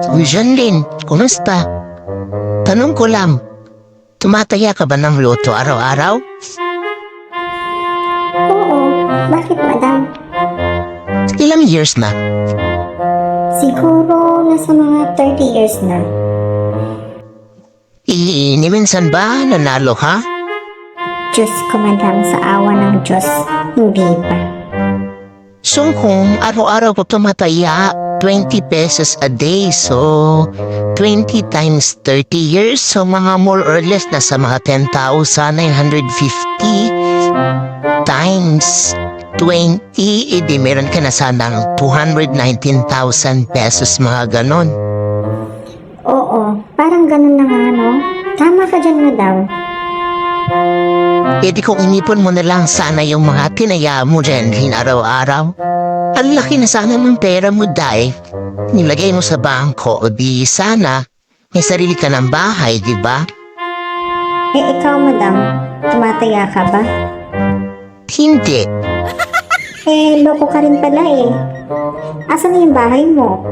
Uy, Janlin, kumusta? Tanong ko lang, tumataya ka ba ng loto araw-araw? Oo, bakit madam? Ilang years na? Siguro nasa mga 30 years na. Minsan ba nanalo ha? Diyos ko madam, sa awa ng Diyos, hindi pa. So kung araw-araw ko tumataya, 20 pesos a day. So, 20 times 30 years. So, mga more or less nasa mga 10,950 times 20. Di meron ka na sanang 219,000 pesos, mga ganon. Oo, parang ganun na nga, no? Tama ka dyan madam. Di kung inipon mo na lang sana yung mga tinaya mo dyan araw-araw. Ang laki na sana ng pera mo, Day. Nilagay mo sa bangko o di sana may sarili ka ng bahay, di ba? Eh ikaw madam, tumataya ka ba? Hindi. Eh, loko ka rin pala eh. Asan na yung bahay mo?